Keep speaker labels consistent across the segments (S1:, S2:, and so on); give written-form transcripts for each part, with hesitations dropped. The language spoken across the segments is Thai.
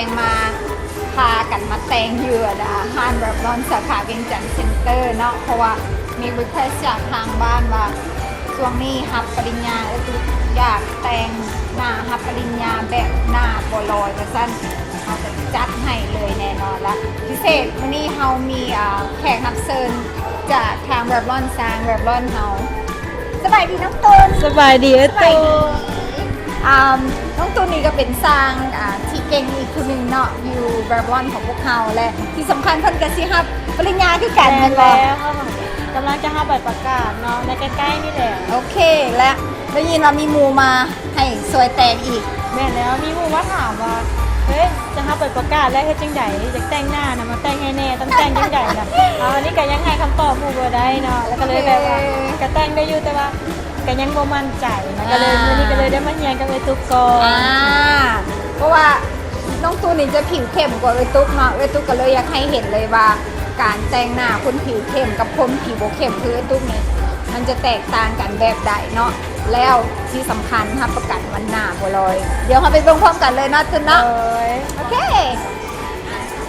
S1: งมาพากันมาแต่งอยู่ห้างแบบร้อนสาขาเวียงจันทร์เซ็นเตอร์เนาะเพราะว่ามีรีเควสจากทางบ้านว่าช่วงนี้รับปริญญาอยากแต่งหน้ารับปริญญาแบบหน้าโบลอยกระสั้นเขาจะจัดให้เลยแน่นอนละพิเศษวันนี้เรามีแขกรับเชิญจากทางแบบร้อนซางแบบร้อนเฮาสบายดีน้องตูน
S2: สบายดีตู
S1: น้องตูนนี่ก็เป็นสร้างที่เก่งอีกคนหนึ่งเนาะอยู่แบบร้อนของพวกเขาและที่สำคัญเพิ่นกระซิบปริญญาคือกัน
S2: แล้
S1: แม่นบ่
S2: วกำลังจะหาใบประกาศเนาะในใกล้ๆนี่แหละ
S1: โอเคและได้ยินว่ามีหมูมาให้สวยแต่งอีก
S2: แม่แล้วมีผู้ว่าถามว่าเฮ้ยจะหาใบประกาศแล้วเฮ็ดจังไดอยากแต่งหน้านะมาแต่งให้แน่ต้องแต่งจังไดน่ะอันนี้ก็ยังให้คำตอบหมู่บ่ได้เนาะแล้วก็เลยแบบว่าก็แต่งได้อยู่แต่ว่าก็ยังบ่มั่นใจนะก็เลยมื้อนี้ก็เลยได้มาเรียนกับไอ้ตุ๊กก่อน
S1: เพราะว่าน้องตูนนี่จะผิวเข้มกว่าเอ้ยตุ๊กเนาะเอ้ยตุ๊กก็เลยอยากให้เห็นเลยว่าการแต่งหน้าคนผิวเข้มกับคนผิวโบเข้มคือเอ้ยตุ๊กนี่มันจะแตกต่างกันแบบใดเนาะแล้วที่สำคัญรับประกันวันหน้าบัวลอยเดี๋ยวเราไปเบิ่งพร้อมกันเลยเนาะตูนเนาะโอเค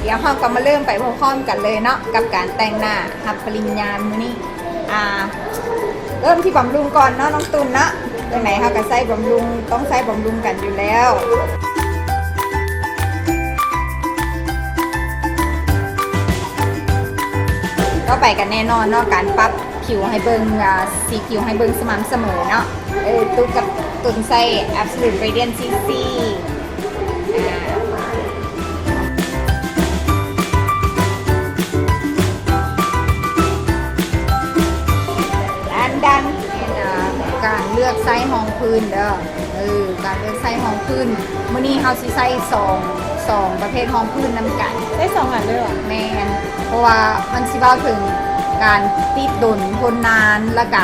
S1: เดี๋ยวเราก็มาเริ่มไปพร้อมๆกันเลยเนาะกับการแต่งหน้ารับปริญญามื้อนี้เริ่มที่บำรุงก่อนเนาะน้องตูนเนาะตรงไหนเราก็ใส่บำรุงต้องใส่บำรุงกันอยู่แล้วก็ไปกันแน่นอนเนาะการปรับผิวให้เบิ่งสีผิวให้เบิ่งสม่ำเสมอเนาะตุ๊กกับตุนใส่ Absolute Radiant CC ดันการเลือกไซส์ห้องพื้นเด้อการเลือกไซส์ห้องพื้นมื้อนี้เฮาสิใส่สองประเภทห้องพื้นนำกัน
S2: ได้2อันด้วยเหรอ
S1: แม่นเพราะว่ามันสิเว้าถึงการติดดนทนนานแล้วก็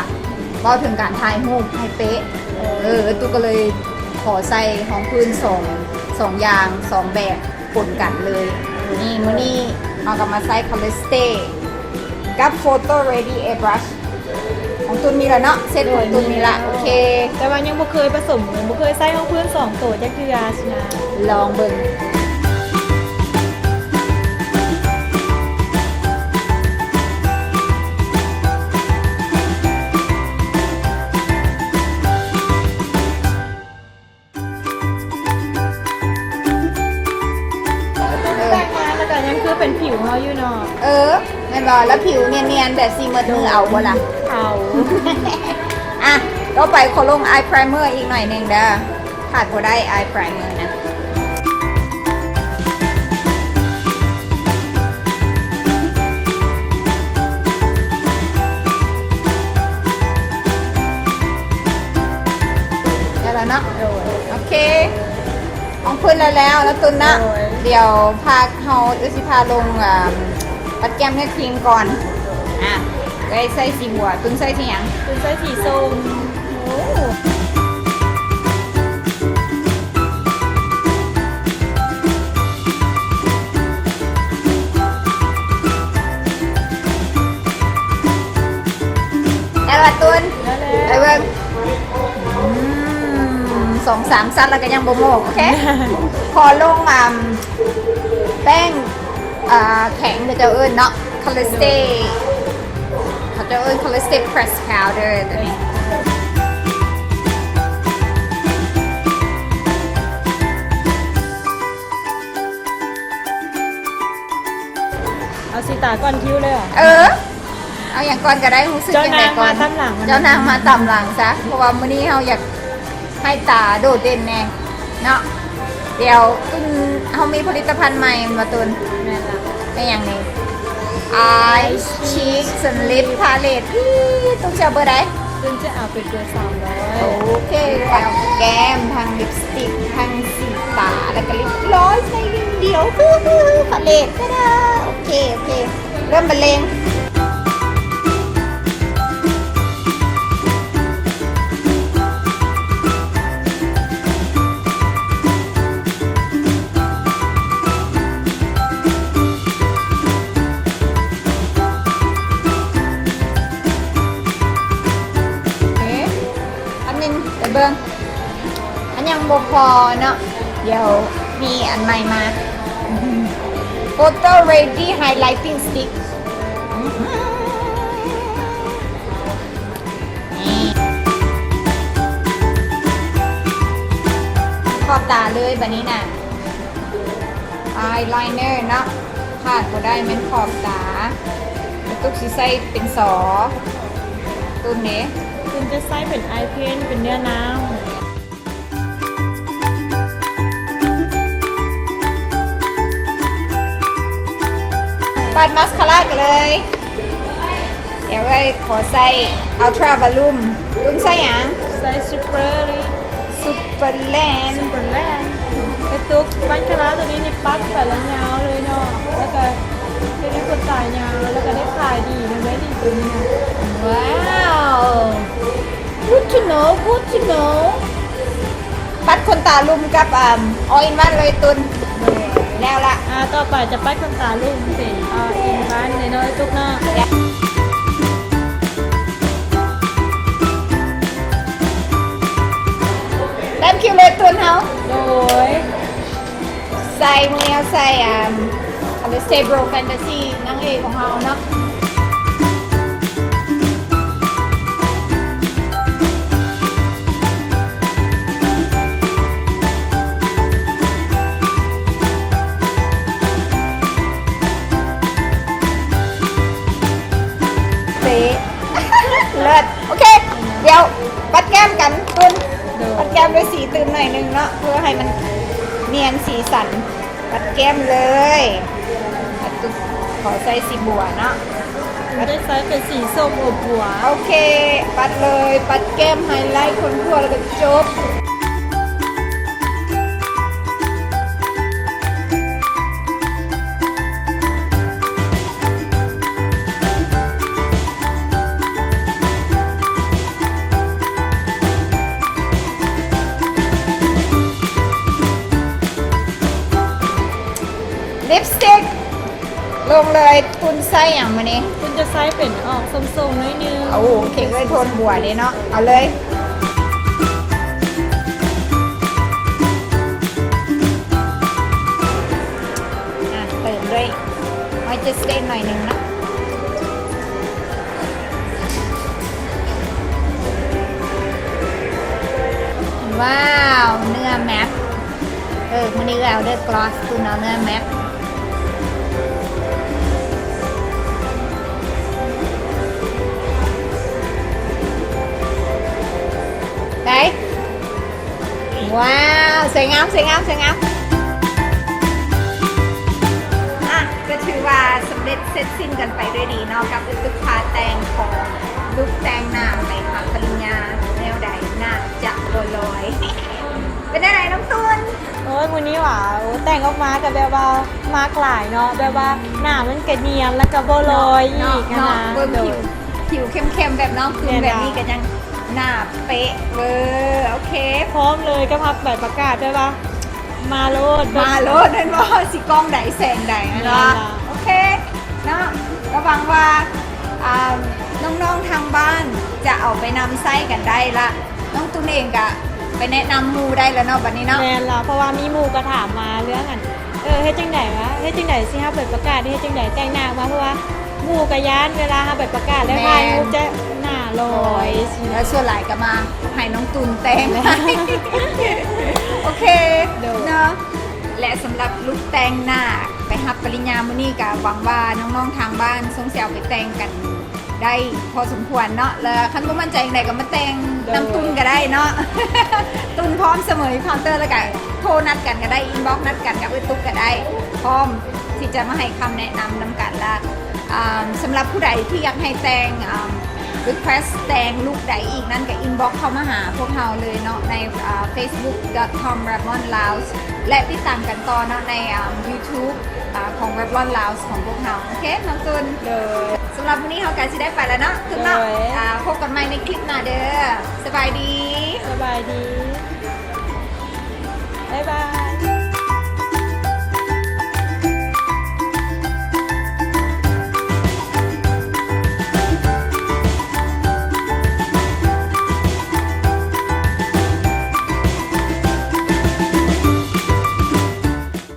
S1: เว้าถึงการถ่ายรูปให้เป๊ะตุ๊กก็เลยขอใส่ห้องพื้นสองอย่าง2แบบปนกันเลยนี่มื้อนี้เฮาก็มาใส่ Color Stay กับ Photo Ready Airbrushของตุนมีแล้วเนาะเซตของตุนมีละโอเค
S2: แต่ว่ายังบ่เคยผสมบ่เคยใส่ห้องพื้น2ตัวจักเทื่อสินะ
S1: ลองเบิ่ง
S2: แต่งงานแล้วก็ยังคือเป็นผิวเฮาอยู่เนาะ
S1: แม่นบ่แล้วผิวเนียนๆแบบซีเมอร์มือเอาบ่ล่ะ
S2: เอา
S1: อ่ะก็ไปขอลง eye primer อีกหน่อยหนึงเด้อขาดบ่ได้ eye primer นะได้แล้วเนาะโอเคของพื้นแล้วตุนนะเดี๋ยวพาเขาสิพาลงปัดแก้มให้ครีมก่อนได้ใส่สีบัวตุนใส่สีหยัง
S2: คุณใส่สีส้มโอ้
S1: ได้ละตุน
S2: แล้ว
S1: ไปเบิ่ง2-3 ซัดแล้วก็ยังบ่โมกโอเค พอลงแป้งแข็งเดี๋ยวจะเอิ้นเนาะ Color Stay เขาจะเอิ้น Color Stay Press Powder ตัวนี้
S2: เอาสีตาก่อนคิ้วเลยเหรอ
S1: เอาอย่างก่อนก็ได้รู้สึกยังไงก่อน
S2: เจ้านางมาตำหลัง
S1: เจ้านางมาตำหลังซะเพราะว่ามื้อนี้เราอยากให้ตาโดดเด่นแน่เนาะเดี๋ยวตุนเรามีผลิตภัณฑ์ใหม่มาตุน
S2: แม่ละ
S1: เป็นอย่างนี้ Eyes Cheeks and Lip Palette พี่ต้องเชื่อเบอร์ใด
S2: ซึ่งจะเอาเป็นเบอร์300
S1: โอเคแล้วแก้มทางลิปสติกทางสีตาแล้วก็ลิปร้อยใส่วิงเดียวคือพาเลตก็ได้โอเคเริ่มบรรเลงเบิ้งอันยังบ่พอเนาะเดี๋ยวมีอันใหม่มา Photo ready highlighting stick ขอบตาเลยแบบนี้น่ะ eyeliner เนาะขาดก็ได้แม่นขอบตาตุ๊กสีใส่เป็นสอตุ้นเนี้
S2: คุณจะใช้เป็นไอเพนเป็นเนื้อน้
S1: ปัดมัสคาร่ากันเลย เดี๋ยวไว้ขอใส่ Ultra Volume ตุ้นใส่หยัง
S2: ำใช้ซูเปอร์
S1: Super Land
S2: ซูเปอร์แลนด์กระตุกบันคาราตัวนี้นี่ปั๊บไปแล้วยาวเลยเนาะแล้วก็ได้คนตายยาวแล้วก็ได้ขายดีนะเว้ยดีตัวนี้นะ
S1: ว้าว good to know good to know ปัดคนตาลุมกับall in one เลยตุนแล้วละ
S2: ต่อไปจะปั้นคนตาลูกเป็นอินบ้านในน้อยตุกเนาะ
S1: เต็มคิวเลยตุนเฮา
S2: โดย
S1: ใส่มือเนี้ยใส่อะไร Stable Fantasy นางเอกของเฮาเนาะเลิศโอเค เดี๋ยวปัดแก้มกันตุนปัดแก้มด้วยสีตื่นหน่อยนึงเนาะเพื่อให้มันเนียนสีสันปัดแก้มเลยปัดตุ๊กขอใส่สีบัวเนาะ
S2: ได้ใช้เป็นสีส้มอบหัว
S1: โอเค ปัดเลยปัดแก้มไฮไลท์คนทั่วแล้วก็จบลิปสติกลงเลยตุนไส้อย่างมาเนี่ย
S2: คุณจะใช้เป็นออกส้มๆน้อยนึง
S1: เอาเค้กเลยโทนบัวเลยเนาะเอาเลย เติมด้วยมอยเจอร์สเตนหน่อยหนึ่งเนาะว้าว เนื้อแมปมันนี้เอาเดอร์กลอสตุนเอาเนื้อแมปđấy wow สวยงามสวยงามสวยงามก็ถือว่าสำเร็จเสร็จสิ้นกันไปด้วยดีเนาะกับตุ๊กพาแต่งของลูกแต่งหน้าในทางปริญญาแนวใดหน้าจะบัวลอย เป็นอะไรน้องตุน
S2: โอ้ยวันนี้หว่าแต่งออกมากับแบบว่ามากหลายเนาะแบบว่าหน้ามันกระเนียนแล้วก็โบลอยอีกนะ
S1: เบิ่งผิวเข้มๆแบบน้องตุนแบบนี้กันยังหน้าเป๊ะเวอร์โอเค
S2: พร้อมเลยก็พับใบประกาศได้ปะมาโลด
S1: มาโลดนั่นว่าสิกล้องใดแสงใดนะเนาะโอเคเนาะก็หวังว่าน้องๆทางบ้านจะเอาไปนำไส้กันได้ละน้องตุนเองกะไปแนะนำหมูได้แล้วเนาะบัดนี้เนาะ
S2: แมนละเพราะว่ามีหมู่ก็ถามมาเรื่องอันเฮ็ดจังไดวะเฮ็ดจังไดสิฮับใบประกาศเฮ็ดจังไดแต่งหน้ามาเพราะว่าหมู่กะยานเวลาฮับใบประกาศแล้วพายหมู่จะหน้าลอยสิ
S1: แล้วส่วนหลายก็มาให้น้องตุนแต่ง โอเคเนาะและสำหรับลุคแต่งหน้าไปฮับปริญญามื้อนี้ก็หวังว่าน้องๆทางบ้านสงสัยเอาไปแต่งกันได้พอสมควรเนาะแล้วคันบ่มั่นใจอย่างใดก็มาแต่งน้ำตุนก็ได้เนาะ ตุนพร้อมเสมอเคาน์เตอร์แล้วก็โทรนัดกันก็ได้อินบ็อกนัดกันกับตุ๊กก็ได้พร้อมที่จะมาให้คำแนะนำนำกันละสำหรับผู้ใดที่อยากให้แต่งrequest แต่งลูกใดอีกนั่นก็ inbox เข้ามาหาพวกเราเลยเนาะในfacebook.com/revlon-lounge และติดตามกันต่อเนาะในYouTube ของ Revlon Lounge ของพวกเราโอเคน้องตุนสำหรับวันนี้เราการจะได้ไปแล้วเนาะตุนเนาะพบกันใหม่ในคลิปหน้าเด้อสบายดี
S2: สบายดีบ๊ายบาย